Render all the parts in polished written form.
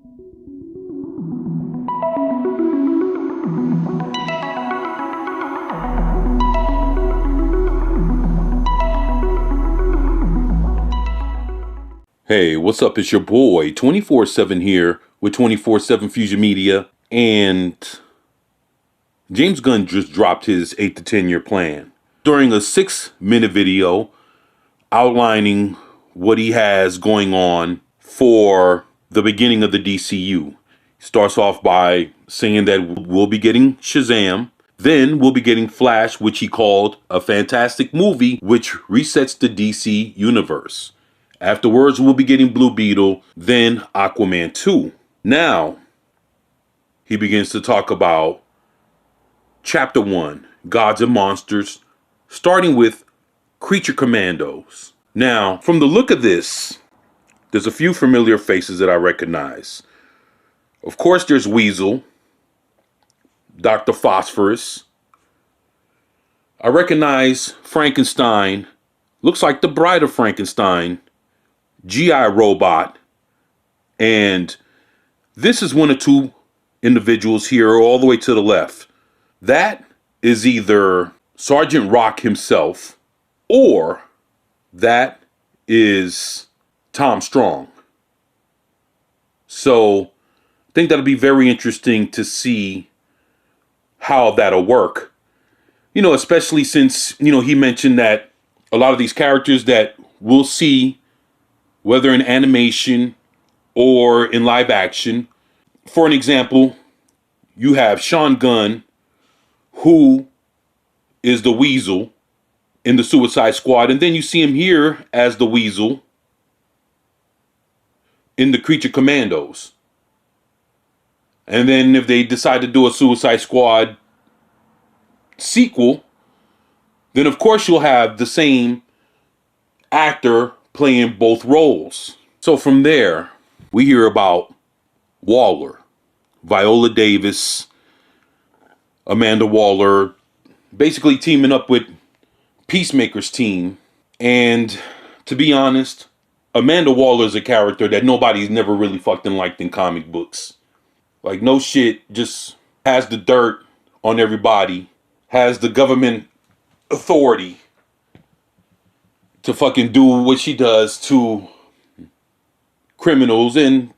Hey, what's up? It's your boy, 24/7 here with 24/7 Fusion Media. And James Gunn just dropped his 8 to 10 year plan during a 6-minute video outlining what he has going on for the beginning of the DCU. He starts off by saying that we'll be getting Shazam. Then we'll be getting Flash, which he called a fantastic movie, which resets the DC universe. Afterwards, we'll be getting Blue Beetle, then Aquaman 2. Now, he begins to talk about Chapter 1, Gods and Monsters, starting with Creature Commandos. Now, from the look of this, there's a few familiar faces that I recognize. Of course, there's Weasel, Dr. Phosphorus. I recognize Frankenstein, looks like the Bride of Frankenstein, GI Robot, and this is one or two individuals here all the way to the left. That is either Sergeant Rock himself or that is Tom Strong. So I think that'll be very interesting to see how that'll work. Especially since, he mentioned that a lot of these characters that we'll see, whether in animation or in live action. For an example, you have Sean Gunn, who is the Weasel in the Suicide Squad. And then you see him here as the Weasel in the Creature Commandos. And then if they decide to do a Suicide Squad sequel, then of course you'll have the same actor playing both roles. So from there, we hear about Waller, Viola Davis, Amanda Waller, basically teaming up with Peacemaker's team. And to be honest, Amanda Waller is a character that nobody's never really fucking liked in comic books. Like, no shit, just has the dirt on everybody, has the government authority to fucking do what she does to criminals and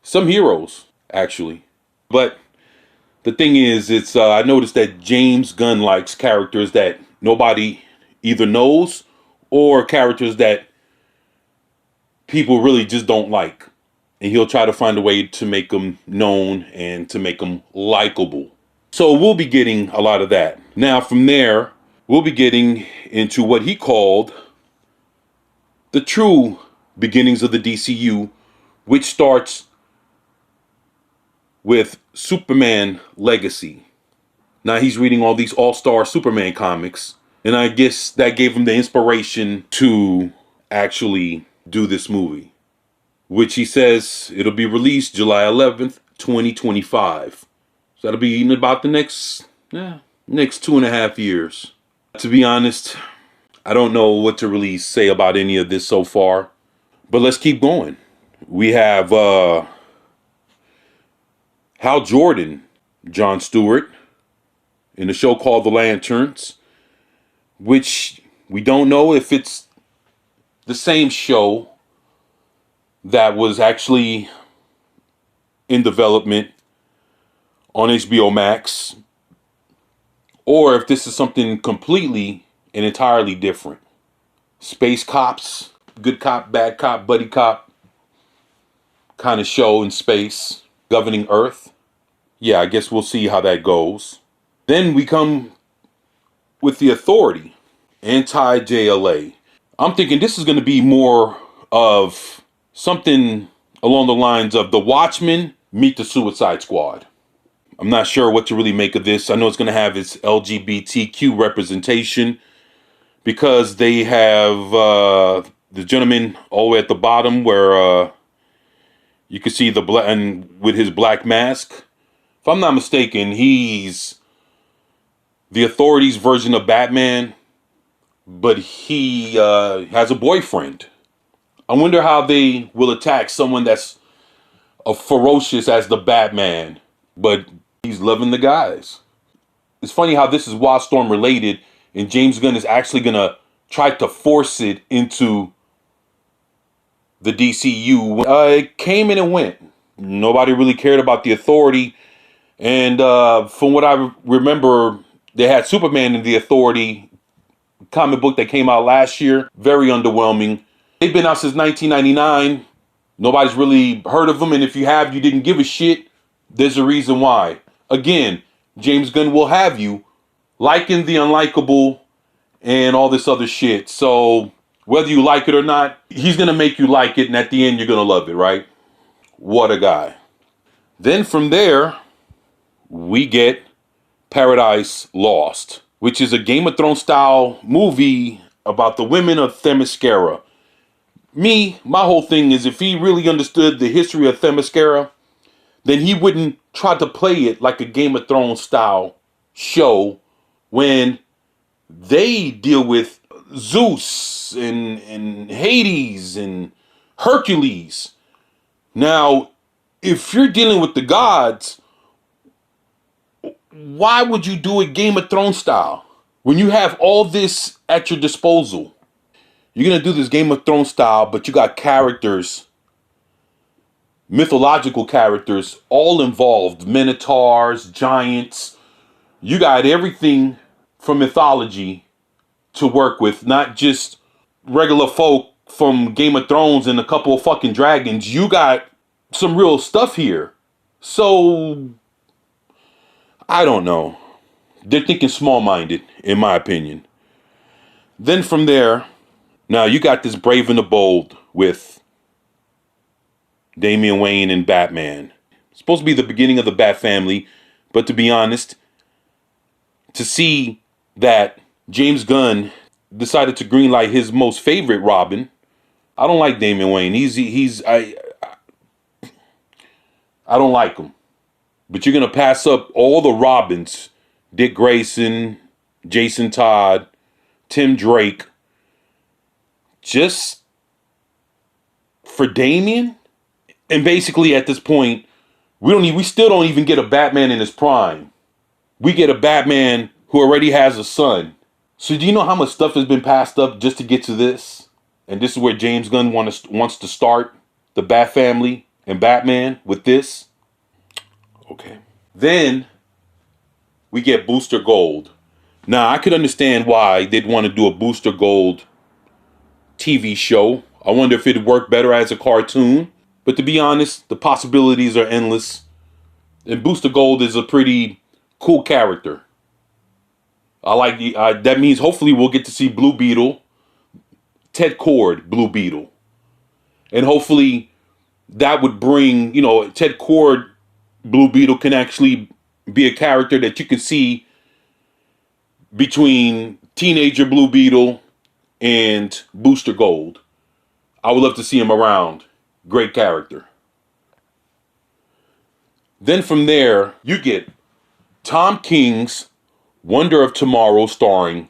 some heroes, actually. But the thing is, I noticed that James Gunn likes characters that nobody either knows or characters that people really just don't like. And he'll try to find a way to make them known and to make them likable. So we'll be getting a lot of that. Now from there, we'll be getting into what he called the true beginnings of the DCU, which starts with Superman Legacy. Now he's reading all these all-star Superman comics, and I guess that gave him the inspiration to actually do this movie, which he says it'll be released July 11th, 2025. So that'll be in about the next 2.5 years. To be honest, I don't know what to really say about any of this so far, but let's keep going. We have Hal Jordan, Jon Stewart, in a show called The Lanterns, which we don't know if it's the same show that was actually in development on HBO Max, or if this is something completely and entirely different. Space cops, good cop, bad cop, buddy cop kind of show in space, governing Earth. Yeah, I guess we'll see how that goes. Then we come with The Authority, anti-JLA. I'm thinking this is going to be more of something along the lines of The Watchmen meet the Suicide Squad. I'm not sure what to really make of this. I know it's going to have its LGBTQ representation because they have the gentleman all the way at the bottom where you can see the black and with his black mask. If I'm not mistaken, he's the Authority's version of Batman, but he has a boyfriend. I wonder how they will attack someone that's ferocious as the Batman, but he's loving the guys. It's funny how this is Wildstorm related, and James Gunn is actually gonna try to force it into the DCU. It came and it went. Nobody really cared about the Authority, and from what I remember, they had Superman in the Authority comic book that came out last year. Very underwhelming. They've been out since 1999. Nobody's really heard of them, and if you have, you didn't give a shit. There's a reason why. Again, James Gunn will have you liking the unlikable and all this other shit. So whether you like it or not, he's gonna make you like it, and at the end, you're gonna love it, right? What a guy. Then from there, we get Paradise Lost, which is a Game of Thrones style movie about the women of Themyscira. My whole thing is, if he really understood the history of Themyscira, then he wouldn't try to play it like a Game of Thrones style show when they deal with Zeus and Hades and Hercules. Now, if you're dealing with the gods, why would you do it Game of Thrones style when you have all this at your disposal? You're going to do this Game of Thrones style, but you got characters, mythological characters, all involved. Minotaurs, giants. You got everything from mythology to work with, not just regular folk from Game of Thrones and a couple of fucking dragons. You got some real stuff here. So, I don't know. They're thinking small-minded, in my opinion. Then from there, now you got this Brave and the Bold with Damian Wayne and Batman. It's supposed to be the beginning of the Bat family, but to be honest, to see that James Gunn decided to greenlight his most favorite Robin, I don't like Damian Wayne. I don't like him. But you're gonna pass up all the Robins, Dick Grayson, Jason Todd, Tim Drake, just for Damian? And basically at this point, we still don't even get a Batman in his prime. We get a Batman who already has a son. So do you know how much stuff has been passed up just to get to this? And this is where James Gunn wants to start the Bat family and Batman with this. Okay. Then we get Booster Gold. Now, I could understand why they'd want to do a Booster Gold TV show. I wonder if it'd work better as a cartoon. But to be honest, the possibilities are endless. And Booster Gold is a pretty cool character. That means hopefully we'll get to see Blue Beetle, Ted Kord, Blue Beetle. And hopefully that would bring, Ted Kord, Blue Beetle can actually be a character that you can see between teenager Blue Beetle and Booster Gold. I would love to see him around. Great character. Then from there, you get Tom King's Wonder of Tomorrow starring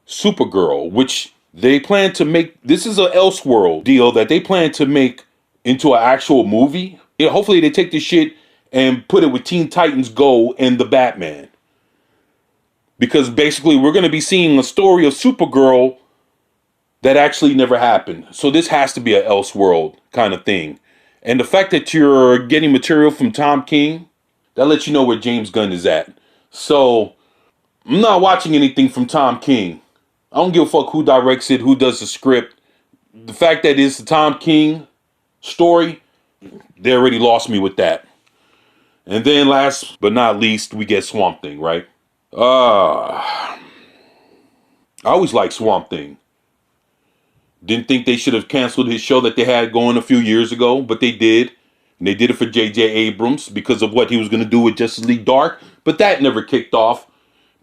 Supergirl, which they plan to make. This is an Elseworld deal that they plan to make into an actual movie. Yeah, hopefully they take this shit and put it with Teen Titans Go and the Batman. Because basically we're going to be seeing a story of Supergirl that actually never happened. So this has to be an Elseworld kind of thing. And the fact that you're getting material from Tom King, that lets you know where James Gunn is at. So I'm not watching anything from Tom King. I don't give a fuck who directs it, who does the script. The fact that it's the Tom King story, they already lost me with that. And then last but not least, we get Swamp Thing, right? I always liked Swamp Thing. Didn't think they should have canceled his show that they had going a few years ago, but they did. And they did it for J.J. Abrams because of what he was going to do with Justice League Dark. But that never kicked off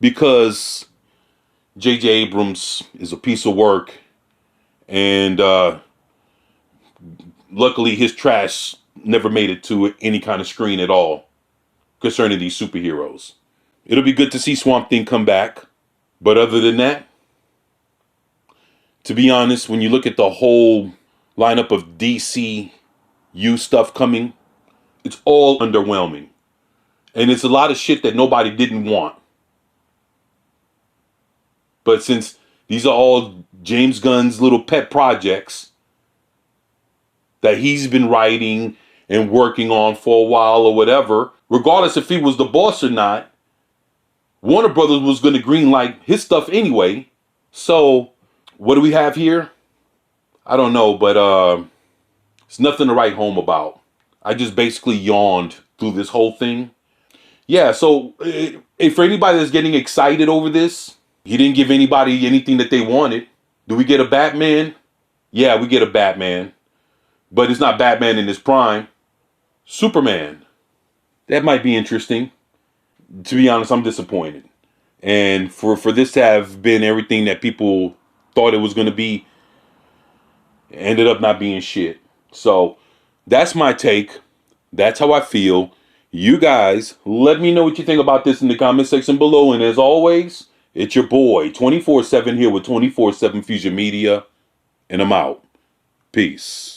because J.J. Abrams is a piece of work. And luckily his trash never made it to any kind of screen at all concerning these superheroes. It'll be good to see Swamp Thing come back. But other than that, to be honest, when you look at the whole lineup of DCU stuff coming, It's all underwhelming. And it's a lot of shit that nobody didn't want. But since these are all James Gunn's little pet projects that he's been writing and working on for a while or whatever, regardless if he was the boss or not, Warner Brothers was going to greenlight his stuff anyway. So what do we have here? I don't know, but it's nothing to write home about. I just basically yawned through this whole thing. Yeah, so if for anybody that's getting excited over this, he didn't give anybody anything that they wanted. Do we get a Batman? Yeah, we get a Batman. But it's not Batman in his prime. Superman. That might be interesting. To be honest, I'm disappointed. And for this to have been everything that people thought it was going to be, ended up not being shit. So that's my take. That's how I feel. You guys, let me know what you think about this in the comment section below. And as always, it's your boy, 24/7 here with 24/7 Fusion Media. And I'm out. Peace.